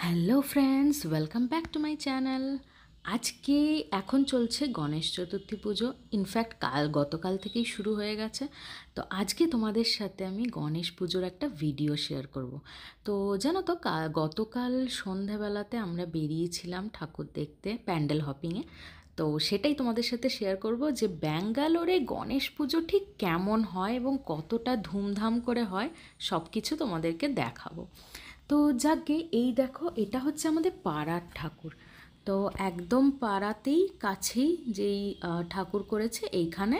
Hello friends, welcome back to my channel. আজকে এখন চলছে গণেশ চতুর্থী পুজো। ইনফ্যাক্ট গতকাল থেকেই শুরু হয়ে গেছে। তো আজকে তোমাদের সাথে আমি গণেশ পুজোর একটা ভিডিও শেয়ার করব। তো জানো তো, গতকাল সন্ধেবেলাতে আমরা বেরিয়েছিলাম ঠাকুর দেখতে প্যান্ডেল হপিংয়ে। তো সেটাই তোমাদের সাথে শেয়ার করব যে ব্যাঙ্গালোরে গণেশ পুজো ঠিক কেমন হয় এবং কতটা ধুমধাম করে হয়, সব কিছু তোমাদেরকে দেখাবো। তো যাকগে, এই দেখো, এটা হচ্ছে আমাদের পাড়ার ঠাকুর। তো একদম পাড়াতেই কাছেই যেই ঠাকুর করেছে এইখানে।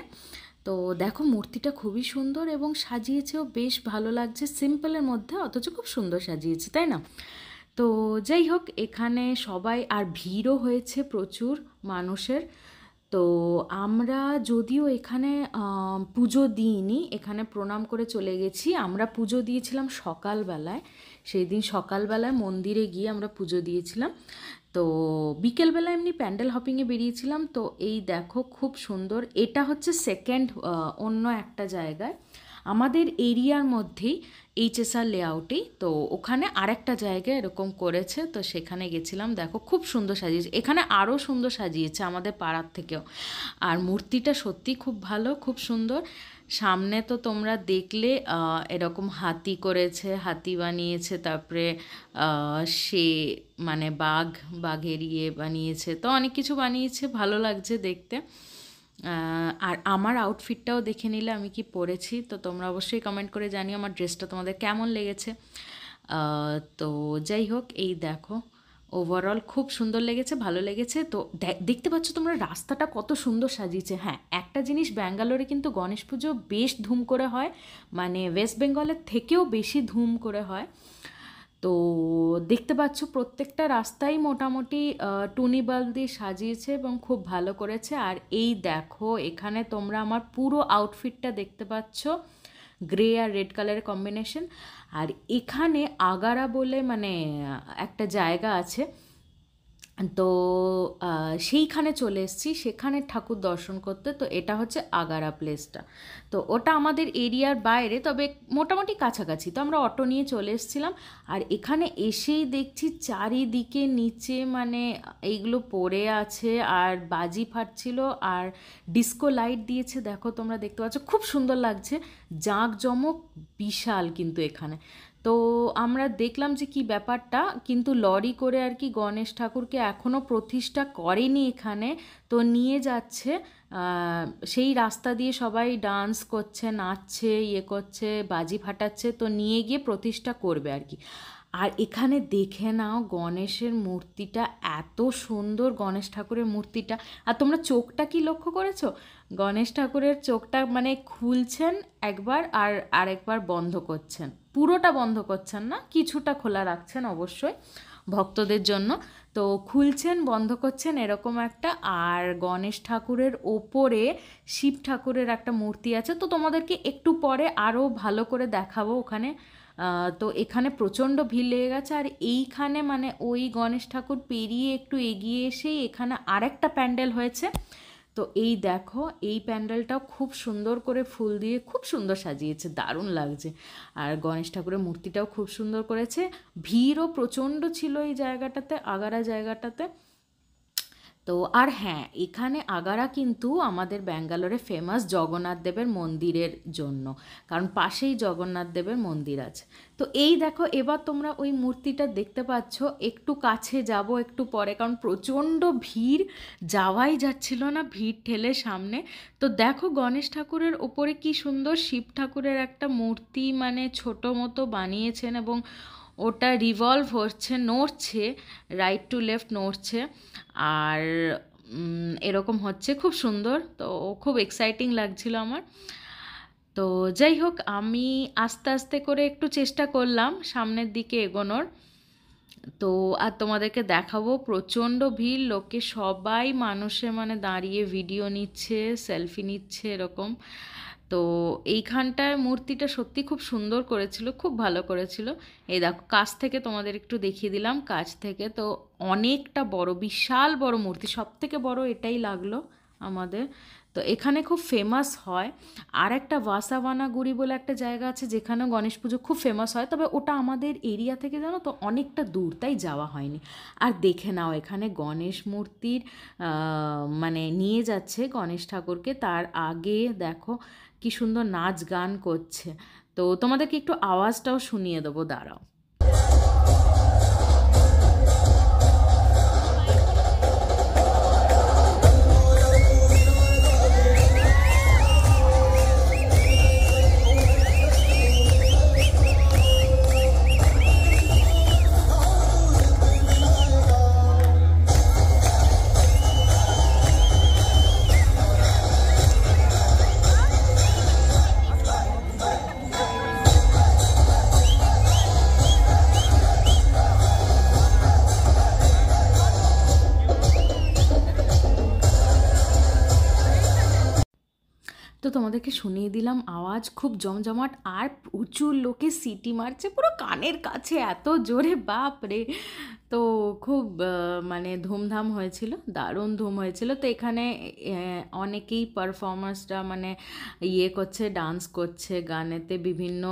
তো দেখো, মূর্তিটা খুবই সুন্দর এবং সাজিয়েছেও বেশ ভালো লাগছে, সিম্পলের মধ্যে অথচ খুব সুন্দর সাজিয়েছে, তাই না? তো যাই হোক, এখানে সবাই আর ভিড়ও হয়েছে প্রচুর মানুষের। তো আমরা যদিও এখানে পুজো দিইনি, এখানে প্রণাম করে চলে গেছি। আমরা পুজো দিয়েছিলাম সকালবেলায়। সেই দিন সকালবেলায় মন্দিরে গিয়ে আমরা পুজো দিয়েছিলাম। তো বিকেলবেলা এমনি প্যান্ডেল হপিংয়ে বেরিয়েছিলাম। তো এই দেখো, খুব সুন্দর। এটা হচ্ছে সেকেন্ড অন্য একটা জায়গায় আমাদের এরিয়ার মধ্যেই, এইচএসআর লেআউটেই। তো ওখানে আরেকটা জায়গায় এরকম করেছে, তো সেখানে গেছিলাম। দেখো, খুব সুন্দর সাজিয়েছে। এখানে আরও সুন্দর সাজিয়েছে আমাদের পাড়ার থেকেও। আর মূর্তিটা সত্যি খুব ভালো, খুব সুন্দর। সামনে তো তোমরা দেখলে এরকম হাতি করেছে, হাতি বানিয়েছে, তারপরে সে মানে বাঘের ইয়ে বানিয়েছে, তো অনেক কিছু বানিয়েছে, ভালো লাগছে দেখতে। আর আমার আউটফিটটাও দেখে নিলে আমি কি পরেছি, তো তোমরা অবশ্যই কমেন্ট করে জানিও আমার ড্রেসটা তোমাদের কেমন লেগেছে। তো যাই হোক, এই দেখো, ওভারঅল খুব সুন্দর লেগেছে, ভালো লেগেছে। তো দেখতে পাচ্ছ তোমরা রাস্তাটা কত সুন্দর সাজিয়েছে। হ্যাঁ, একটা জিনিস, ব্যাঙ্গালোরে কিন্তু গণেশ পুজো বেশ ধুম করে হয়, মানে ওয়েস্ট বেঙ্গলের থেকেও বেশি ধুম করে হয়। তো দেখতে পাচ্ছ প্রত্যেকটা রাস্তাই মোটামুটি টুনি বাল্ব দিয়ে সাজিয়েছে এবং খুব ভালো করেছে। আর এই দেখো, এখানে তোমরা আমার পুরো আউটফিটটা দেখতে পাচ্ছ, গ্রে আর রেড কালারের কম্বিনেশন। আর এখানে আগারা বলে মানে একটা জায়গা আছে। তো সেইখানে চলে এসেছি, সেখানে ঠাকুর দর্শন করতে। তো এটা হচ্ছে আগারা প্লেসটা। তো ওটা আমাদের এরিয়ার বাইরে, তবে মোটামুটি কাছাকাছি। তো আমরা অটো নিয়ে চলে এসেছিলাম। আর এখানে এসেই দেখছি চারিদিকে নিচে মানে এইগুলো পড়ে আছে, আর বাজি ফাটছিল, আর ডিস্কো লাইট দিয়েছে। দেখো, তোমরা দেখতে পাচ্ছ, খুব সুন্দর লাগছে, জাঁকজমক বিশাল কিন্তু এখানে। তো আমরা দেখলাম যে কি ব্যাপারটা, কিন্তু লরি করে আর কি গণেশ ঠাকুরকে এখনও প্রতিষ্ঠা করেনি এখানে। তো নিয়ে যাচ্ছে, সেই রাস্তা দিয়ে সবাই ডান্স করছে, নাচছে, ইয়ে করছে, বাজি ফাটাচ্ছে। তো নিয়ে গিয়ে প্রতিষ্ঠা করবে আর কি। আর এখানে দেখে নাও, গণেশের মূর্তিটা এত সুন্দর, গণেশ ঠাকুরের মূর্তিটা। আর তোমরা চোখটা কি লক্ষ্য করেছো? গণেশ ঠাকুরের চোখটা মানে খুলছেন একবার আর আরেকবার বন্ধ করছেন, পুরোটা বন্ধ করছেন না, কিছুটা খোলা রাখছেন অবশ্যই ভক্তদের জন্য। তো খুলছেন, বন্ধ করছেন, এরকম একটা। আর গণেশ ঠাকুরের ওপরে শিব ঠাকুরের একটা মূর্তি আছে। তো তোমাদেরকে একটু পরে আরও ভালো করে দেখাবো ওখানে। তো এখানে প্রচণ্ড ভিড় লেগে গেছে। আর এইখানে মানে ওই গণেশ ঠাকুর পেরিয়ে একটু এগিয়ে এসেই এখানে আরেকটা প্যান্ডেল হয়েছে। তো এই দেখো, এই প্যান্ডেলটাও খুব সুন্দর করে ফুল দিয়ে খুব সুন্দর সাজিয়েছে, দারুণ লাগছে। আর গণেশ ঠাকুরের মূর্তিটাও খুব সুন্দর করেছে। ভিড়ও প্রচণ্ড ছিল এই জায়গাটাতে, আগারা জায়গাটাতে। তো আর হ্যাঁ, এখানে আগারা কিন্তু আমাদের ব্যাঙ্গালোরে ফেমাস জগন্নাথ দেবের মন্দিরের জন্য, কারণ পাশেই জগন্নাথ দেবের মন্দির আছে। তো এই দেখো, এবার তোমরা ওই মূর্তিটা দেখতে পাচ্ছ। একটু কাছে যাব একটু পরে, কারণ প্রচণ্ড ভিড়, যাওয়াই যাচ্ছিল না ভিড় ঠেলে সামনে। তো দেখো, গণেশ ঠাকুরের ওপরে কি সুন্দর শিব ঠাকুরের একটা মূর্তি মানে ছোটো মতো বানিয়েছেন, এবং ওটা রিভলভ হচ্ছে, নড়ছে, রাইট টু লেফট নড়ছে। আর এরকম হচ্ছে, খুব সুন্দর। তো খুব এক্সাইটিং লাগছিল আমার। তো যাই হোক, আমি আস্তে আস্তে করে একটু চেষ্টা করলাম সামনের দিকে এগোনোর। তো আর তোমাদেরকে দেখাবো, প্রচণ্ড ভিড়, লোকে সবাই মানুষে মানে দাঁড়িয়ে ভিডিও নিচ্ছে, সেলফি নিচ্ছে, এরকম। তো এইখানটায় মূর্তিটা সত্যি খুব সুন্দর করেছিল, খুব ভালো করেছিল। এই দেখো, কাছ থেকে তোমাদের একটু দেখিয়ে দিলাম, কাছ থেকে। তো অনেকটা বড়, বিশাল বড় মূর্তি, সব থেকে বড় এটাই লাগলো আমাদের। তো এখানে খুব ফেমাস হয়। আর একটা বাসাবানাগুড়ি বলে একটা জায়গা আছে যেখানেও গণেশ পুজো খুব ফেমাস হয়, তবে ওটা আমাদের এরিয়া থেকে জানো তো অনেকটা দূর, তাই যাওয়া হয়নি। আর দেখে নাও এখানে গণেশ মূর্তির মানে নিয়ে যাচ্ছে গণেশ ঠাকুরকে, তার আগে দেখো কি সুন্দর নাচ গান করছে। তো তোমাদেরকে একটু আওয়াজটাও শুনিয়ে দেবো, দাঁড়াও। তো তোমাদেরকে শুনিয়ে দিলাম আওয়াজ, খুব জমজমাট আর প্রচুর লোকে সিটি মারছে পুরো কানের কাছে, এত জোরে, বাপ রে। তো খুব মানে ধুমধাম হয়েছিল, দারুণ ধুম হয়েছিল। তো এখানে অনেকেই পারফর্মার্সরা মানে ইয়ে করছে, ডান্স করছে গানেতে, বিভিন্ন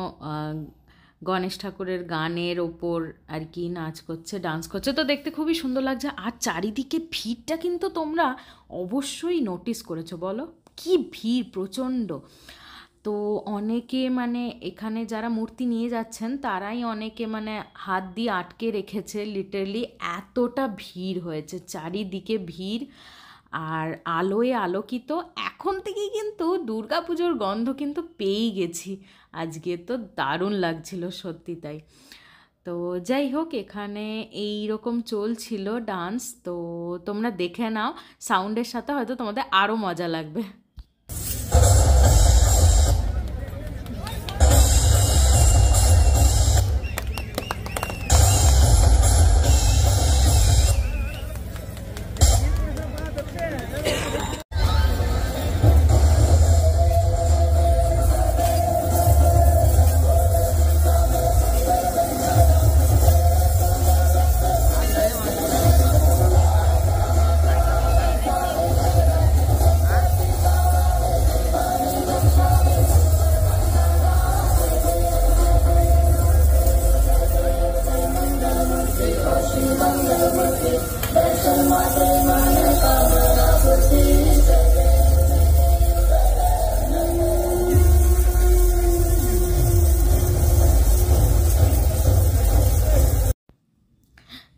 গণেশ ঠাকুরের গানের ওপর আর কি নাচ করছে, ডান্স করছে। তো দেখতে খুবই সুন্দর লাগছে। আর চারিদিকে ভিড়টা কিন্তু তোমরা অবশ্যই নোটিস করেছো, বলো কি ভিড়, প্রচণ্ড। তো অনেকে মানে এখানে যারা মূর্তি নিয়ে যাচ্ছেন তারাই অনেকে মানে হাত দিয়ে আটকে রেখেছে, লিটারালি এতটা ভিড় হয়েছে, চারিদিকে ভিড় আর আলোয় আলোকিত। এখন থেকেই কিন্তু দুর্গাপুজোর গন্ধ কিন্তু পেয়েই গেছি আজকে, তো দারুণ লাগছিল সত্যি তাই। তো যাই হোক, এখানে এই রকম চলছিল ডান্স, তো তোমরা দেখে নাও, সাউন্ডের সাথে হয়তো তোমাদের আরও মজা লাগবে।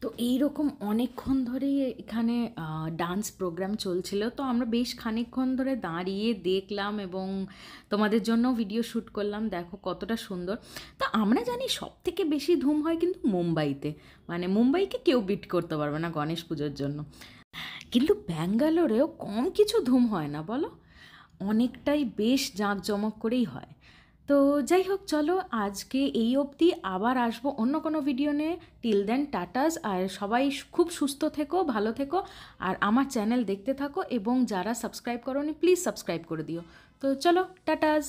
তো এইরকম অনেকক্ষণ ধরেই এখানে ডান্স প্রোগ্রাম চলছিল। তো আমরা বেশ খানিকক্ষণ ধরে দাঁড়িয়ে দেখলাম এবং তোমাদের জন্য ভিডিও শ্যুট করলাম, দেখো কতটা সুন্দর। তো আমরা জানি সব থেকে বেশি ধুম হয় কিন্তু মুম্বাইতে, মানে মুম্বাইকে কেউ বিট করতে পারবে না গণেশ পুজোর জন্য। কিন্তু ব্যাঙ্গালোরেও কম কিছু ধুম হয় না বলো, অনেকটাই বেশ জাঁকজমক করেই হয়। তো যাই হোক, চলো আজকে এই অবধি, আবার আসবো অন্য কোনো ভিডিও নিয়ে। টিল দেন টাটাস, আর সবাই খুব সুস্থ থেকো, ভালো থেকো, আর আমার চ্যানেল দেখতে থাকো, এবং যারা সাবস্ক্রাইব করোনি প্লিজ সাবস্ক্রাইব করে দিও। তো চলো টাটাস।